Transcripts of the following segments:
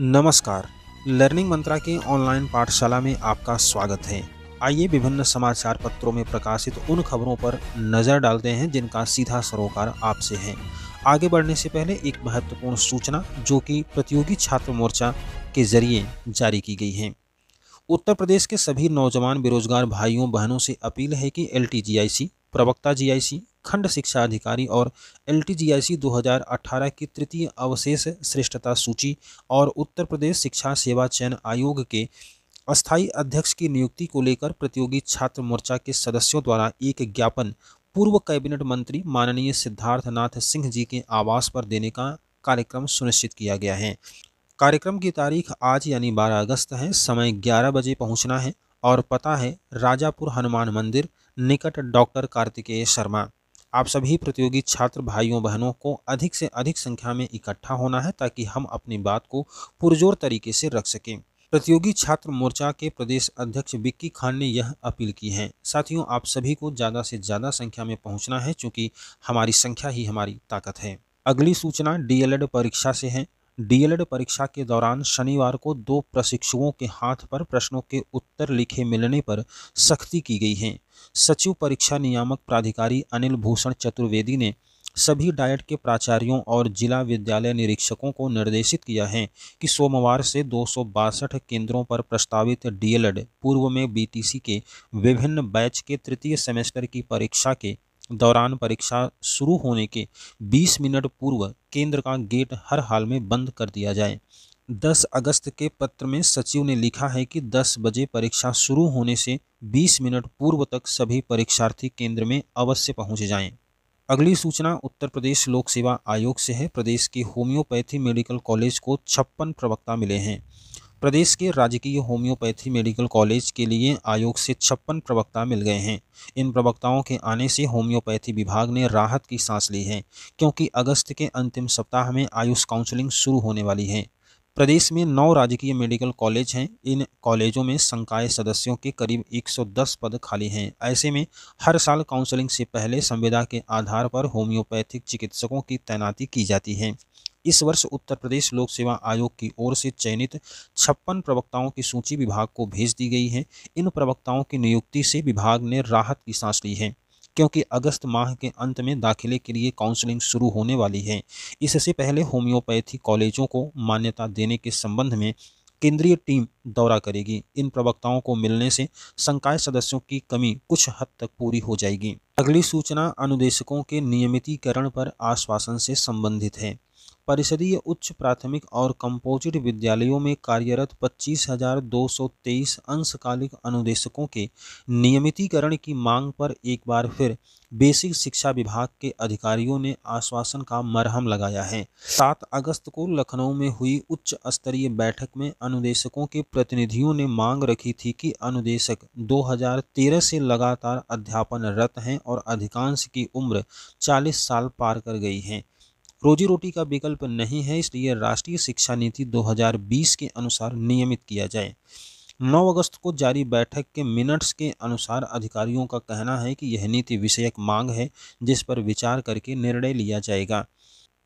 नमस्कार। लर्निंग मंत्रा के ऑनलाइन पाठशाला में आपका स्वागत है। आइए विभिन्न समाचार पत्रों में प्रकाशित उन खबरों पर नज़र डालते हैं जिनका सीधा सरोकार आपसे है। आगे बढ़ने से पहले एक महत्वपूर्ण सूचना जो कि प्रतियोगी छात्र मोर्चा के जरिए जारी की गई है। उत्तर प्रदेश के सभी नौजवान बेरोजगार भाइयों बहनों से अपील है कि LTGIC, प्रवक्ता GIC, खंड शिक्षा अधिकारी और LTGIC 2018 की तृतीय अवशेष श्रेष्ठता सूची और उत्तर प्रदेश शिक्षा सेवा चयन आयोग के अस्थायी अध्यक्ष की नियुक्ति को लेकर प्रतियोगी छात्र मोर्चा के सदस्यों द्वारा एक ज्ञापन पूर्व कैबिनेट मंत्री माननीय सिद्धार्थनाथ सिंह जी के आवास पर देने का कार्यक्रम सुनिश्चित किया गया है। कार्यक्रम की तारीख आज यानी 12 अगस्त है। समय 11 बजे पहुंचना है और पता है राजापुर हनुमान मंदिर निकट डॉक्टर कार्तिकेय शर्मा। आप सभी प्रतियोगी छात्र भाइयों बहनों को अधिक से अधिक संख्या में इकट्ठा होना है ताकि हम अपनी बात को पुरजोर तरीके से रख सकें। प्रतियोगी छात्र मोर्चा के प्रदेश अध्यक्ष विक्की खान ने यह अपील की है। साथियों, आप सभी को ज़्यादा से ज़्यादा संख्या में पहुंचना है क्योंकि हमारी संख्या ही हमारी ताकत है। अगली सूचना DLED परीक्षा से है। DLED परीक्षा के दौरान शनिवार को 2 प्रशिक्षुओं के हाथ पर प्रश्नों के उत्तर लिखे मिलने पर सख्ती की गई है। सचिव परीक्षा नियामक प्राधिकारी अनिल भूषण चतुर्वेदी ने सभी डाइट के प्राचार्यों और जिला विद्यालय निरीक्षकों को निर्देशित किया है कि सोमवार से 262 केंद्रों पर प्रस्तावित DLED पूर्व में BTC के विभिन्न बैच के तृतीय सेमेस्टर की परीक्षा के दौरान परीक्षा शुरू होने के 20 मिनट पूर्व केंद्र का गेट हर हाल में बंद कर दिया जाए। 10 अगस्त के पत्र में सचिव ने लिखा है कि 10 बजे परीक्षा शुरू होने से 20 मिनट पूर्व तक सभी परीक्षार्थी केंद्र में अवश्य पहुंच जाएं। अगली सूचना उत्तर प्रदेश लोक सेवा आयोग से है। प्रदेश के होम्योपैथी मेडिकल कॉलेज को 56 प्रवक्ता मिले हैं। प्रदेश के राजकीय होम्योपैथी मेडिकल कॉलेज के लिए आयोग से 56 प्रवक्ता मिल गए हैं। इन प्रवक्ताओं के आने से होम्योपैथी विभाग ने राहत की सांस ली है क्योंकि अगस्त के अंतिम सप्ताह में आयुष काउंसलिंग शुरू होने वाली है। प्रदेश में 9 राजकीय मेडिकल कॉलेज हैं। इन कॉलेजों में संकाय सदस्यों के करीब 110 पद खाली हैं। ऐसे में हर साल काउंसलिंग से पहले संविदा के आधार पर होम्योपैथिक चिकित्सकों की तैनाती की जाती है। इस वर्ष उत्तर प्रदेश लोक सेवा आयोग की ओर से चयनित 56 प्रवक्ताओं की सूची विभाग को भेज दी गई है। इन प्रवक्ताओं की नियुक्ति से विभाग ने राहत की सांस ली है क्योंकि अगस्त माह के अंत में दाखिले के लिए काउंसलिंग शुरू होने वाली है। इससे पहले होम्योपैथी कॉलेजों को मान्यता देने के संबंध में केंद्रीय टीम दौरा करेगी। इन प्रवक्ताओं को मिलने से संकाय सदस्यों की कमी कुछ हद तक पूरी हो जाएगी। अगली सूचना अनुदेशकों के नियमितीकरण पर आश्वासन से संबंधित है। परिषदीय उच्च प्राथमिक और कंपोजिट विद्यालयों में कार्यरत 25,223 अंशकालिक अनुदेशकों के नियमितीकरण की मांग पर एक बार फिर बेसिक शिक्षा विभाग के अधिकारियों ने आश्वासन का मरहम लगाया है। 7 अगस्त को लखनऊ में हुई उच्च स्तरीय बैठक में अनुदेशकों के प्रतिनिधियों ने मांग रखी थी कि अनुदेशक 2013 से लगातार अध्यापनरत हैं और अधिकांश की उम्र 40 साल पार कर गई है। रोजी रोटी का विकल्प नहीं है, इसलिए राष्ट्रीय शिक्षा नीति 2020 के अनुसार नियमित किया जाए। 9 अगस्त को जारी बैठक के मिनट्स के अनुसार अधिकारियों का कहना है कि यह नीति विषयक मांग है जिस पर विचार करके निर्णय लिया जाएगा।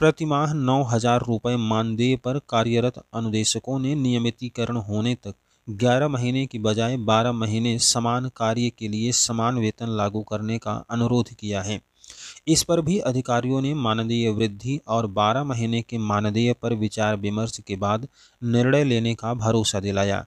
प्रतिमाह 9,000 रुपये मानदेय पर कार्यरत अनुदेशकों ने नियमितीकरण होने तक 11 महीने की बजाय 12 महीने समान कार्य के लिए समान वेतन लागू करने का अनुरोध किया है। इस पर भी अधिकारियों ने मानदेय वृद्धि और 12 महीने के मानदेय पर विचार विमर्श के बाद निर्णय लेने का भरोसा दिलाया।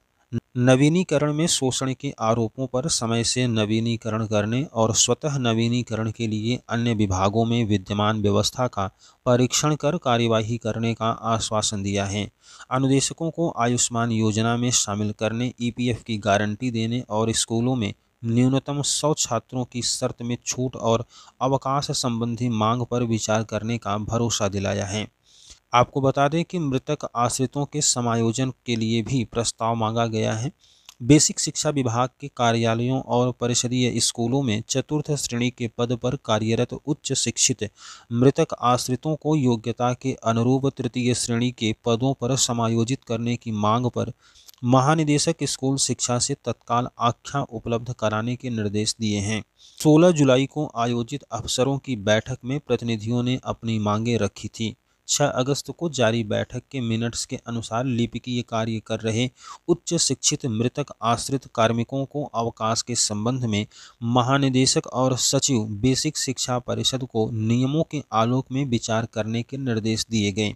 नवीनीकरण में शोषण के आरोपों पर समय से नवीनीकरण करने और स्वतः नवीनीकरण के लिए अन्य विभागों में विद्यमान व्यवस्था का परीक्षण कर कार्यवाही करने का आश्वासन दिया है। अनुदेशकों को आयुष्मान योजना में शामिल करने, EPF की गारंटी देने और स्कूलों में न्यूनतम 100 छात्रों की शर्त में छूट और अवकाश संबंधी मांग पर विचार करने का भरोसा दिलाया है। आपको बता दें कि मृतक आश्रितों के समायोजन के लिए भी प्रस्ताव मांगा गया है। बेसिक शिक्षा विभाग के कार्यालयों और परिषदीय स्कूलों में चतुर्थ श्रेणी के पद पर कार्यरत उच्च शिक्षित मृतक आश्रितों को योग्यता के अनुरूप तृतीय श्रेणी के पदों पर समायोजित करने की मांग पर महानिदेशक स्कूल शिक्षा से तत्काल आख्या उपलब्ध कराने के निर्देश दिए हैं। 16 जुलाई को आयोजित अफसरों की बैठक में प्रतिनिधियों ने अपनी मांगें रखी थी। 6 अगस्त को जारी बैठक के मिनट्स के अनुसार लिपिकीय कार्य कर रहे उच्च शिक्षित मृतक आश्रित कार्मिकों को अवकाश के संबंध में महानिदेशक और सचिव बेसिक शिक्षा परिषद को नियमों के आलोक में विचार करने के निर्देश दिए गए।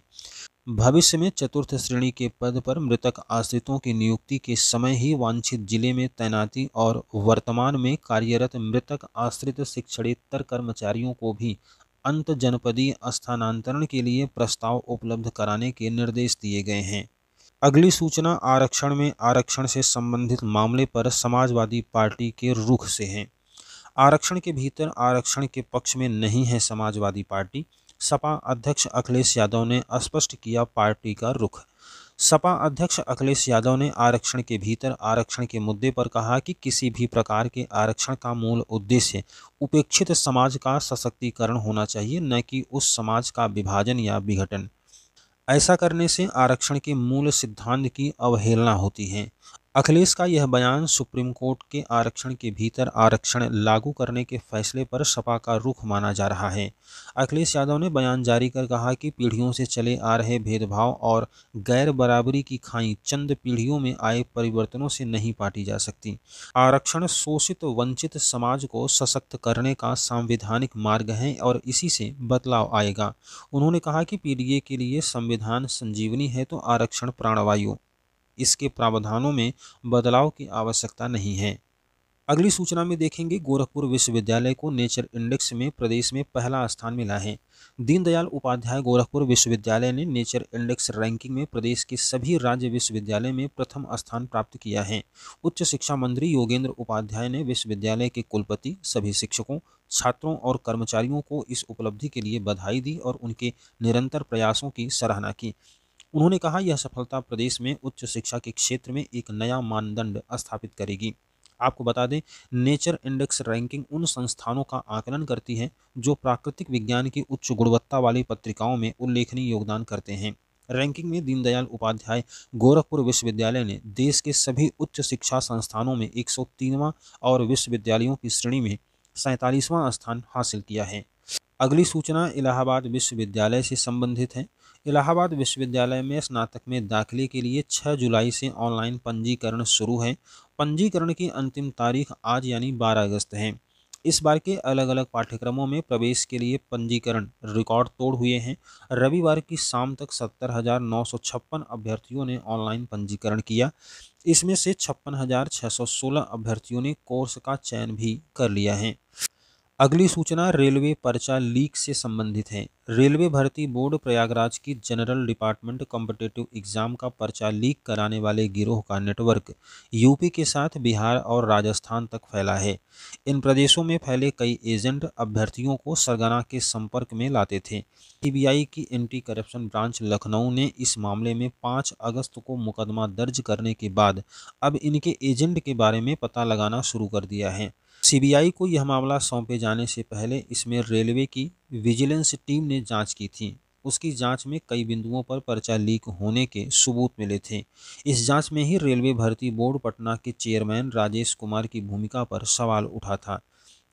भविष्य में चतुर्थ श्रेणी के पद पर मृतक आश्रितों की नियुक्ति के समय ही वांछित जिले में तैनाती और वर्तमान में कार्यरत मृतक आश्रित शिक्षणेतर कर्मचारियों को भी अंत जनपदीय स्थानांतरण के लिए प्रस्ताव उपलब्ध कराने के निर्देश दिए गए हैं। अगली सूचना आरक्षण में आरक्षण से संबंधित मामले पर समाजवादी पार्टी के रुख से है। आरक्षण के भीतर आरक्षण के पक्ष में नहीं है समाजवादी पार्टी। सपा अध्यक्ष अखिलेश यादव ने स्पष्ट किया पार्टी का रुख। सपा अध्यक्ष अखिलेश यादव ने आरक्षण के भीतर आरक्षण के मुद्दे पर कहा कि किसी भी प्रकार के आरक्षण का मूल उद्देश्य उपेक्षित समाज का सशक्तिकरण होना चाहिए, न कि उस समाज का विभाजन या विघटन। ऐसा करने से आरक्षण के मूल सिद्धांत की अवहेलना होती है। अखिलेश का यह बयान सुप्रीम कोर्ट के आरक्षण के भीतर आरक्षण लागू करने के फैसले पर सपा का रुख माना जा रहा है। अखिलेश यादव ने बयान जारी कर कहा कि पीढ़ियों से चले आ रहे भेदभाव और गैर बराबरी की खाई चंद पीढ़ियों में आए परिवर्तनों से नहीं पाटी जा सकती। आरक्षण शोषित वंचित समाज को सशक्त करने का संवैधानिक मार्ग है और इसी से बदलाव आएगा। उन्होंने कहा कि पीढ़ियों के लिए संविधान संजीवनी है तो आरक्षण प्राणवायु, इसके प्रावधानों में बदलाव की आवश्यकता नहीं है। अगली सूचना में देखेंगे गोरखपुर विश्वविद्यालय को नेचर इंडेक्स में प्रदेश में पहला स्थान मिला है। दीनदयाल उपाध्याय गोरखपुर विश्वविद्यालय ने नेचर इंडेक्स रैंकिंग में प्रदेश के सभी राज्य विश्वविद्यालय में प्रथम स्थान प्राप्त किया है। उच्च शिक्षा मंत्री योगेंद्र उपाध्याय ने विश्वविद्यालय के कुलपति, सभी शिक्षकों, छात्रों और कर्मचारियों को इस उपलब्धि के लिए बधाई दी और उनके निरंतर प्रयासों की सराहना की। उन्होंने कहा यह सफलता प्रदेश में उच्च शिक्षा के क्षेत्र में एक नया मानदंड स्थापित करेगी। आपको बता दें, नेचर इंडेक्स रैंकिंग उन संस्थानों का आकलन करती है जो प्राकृतिक विज्ञान की उच्च गुणवत्ता वाली पत्रिकाओं में उल्लेखनीय योगदान करते हैं। रैंकिंग में दीनदयाल उपाध्याय गोरखपुर विश्वविद्यालय ने देश के सभी उच्च शिक्षा संस्थानों में 103वां और विश्वविद्यालयों की श्रेणी में 47वां स्थान हासिल किया है। अगली सूचना इलाहाबाद विश्वविद्यालय से संबंधित है। इलाहाबाद विश्वविद्यालय में स्नातक में दाखिले के लिए 6 जुलाई से ऑनलाइन पंजीकरण शुरू है। पंजीकरण की अंतिम तारीख आज यानी 12 अगस्त है। इस बार के अलग अलग पाठ्यक्रमों में प्रवेश के लिए पंजीकरण रिकॉर्ड तोड़ हुए हैं। रविवार की शाम तक 70,956 अभ्यर्थियों ने ऑनलाइन पंजीकरण किया। इसमें से 56,616 अभ्यर्थियों ने कोर्स का चयन भी कर लिया है। अगली सूचना रेलवे पर्चा लीक से संबंधित है। रेलवे भर्ती बोर्ड प्रयागराज की जनरल डिपार्टमेंट कॉम्पिटिटिव एग्जाम का पर्चा लीक कराने वाले गिरोह का नेटवर्क यूपी के साथ बिहार और राजस्थान तक फैला है। इन प्रदेशों में फैले कई एजेंट अभ्यर्थियों को सरगना के संपर्क में लाते थे। सीबीआई की एंटी करप्शन ब्रांच लखनऊ ने इस मामले में 5 अगस्त को मुकदमा दर्ज करने के बाद अब इनके एजेंट के बारे में पता लगाना शुरू कर दिया है। सीबीआई को यह मामला सौंपे जाने से पहले इसमें रेलवे की विजिलेंस टीम ने जांच की थी। उसकी जांच में कई बिंदुओं पर पर्चा लीक होने के सबूत मिले थे। इस जांच में ही रेलवे भर्ती बोर्ड पटना के चेयरमैन राजेश कुमार की भूमिका पर सवाल उठा था।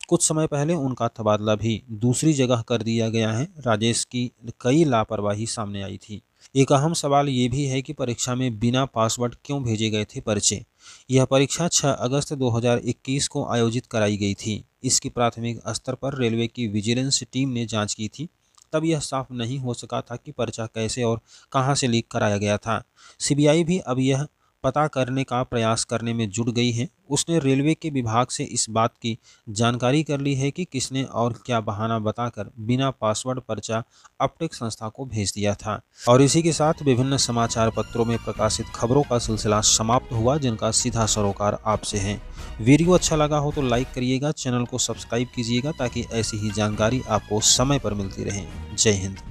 कुछ समय पहले उनका तबादला भी दूसरी जगह कर दिया गया है। राजेश की कई लापरवाही सामने आई थी। एक अहम सवाल ये भी है कि परीक्षा में बिना पासवर्ड क्यों भेजे गए थे पर्चे। यह परीक्षा 6 अगस्त 2021 को आयोजित कराई गई थी। इसकी प्राथमिक स्तर पर रेलवे की विजिलेंस टीम ने जांच की थी। तब यह साफ नहीं हो सका था कि पर्चा कैसे और कहां से लीक कराया गया था। सीबीआई भी अब यह पता करने का प्रयास करने में जुट गई है। उसने रेलवे के विभाग से इस बात की जानकारी कर ली है कि किसने और क्या बहाना बताकर बिना पासवर्ड पर्चा अपटेक संस्था को भेज दिया था। और इसी के साथ विभिन्न समाचार पत्रों में प्रकाशित खबरों का सिलसिला समाप्त हुआ, जिनका सीधा सरोकार आपसे है। वीडियो अच्छा लगा हो तो लाइक करिएगा, चैनल को सब्सक्राइब कीजिएगा ताकि ऐसी ही जानकारी आपको समय पर मिलती रहे। जय हिंद।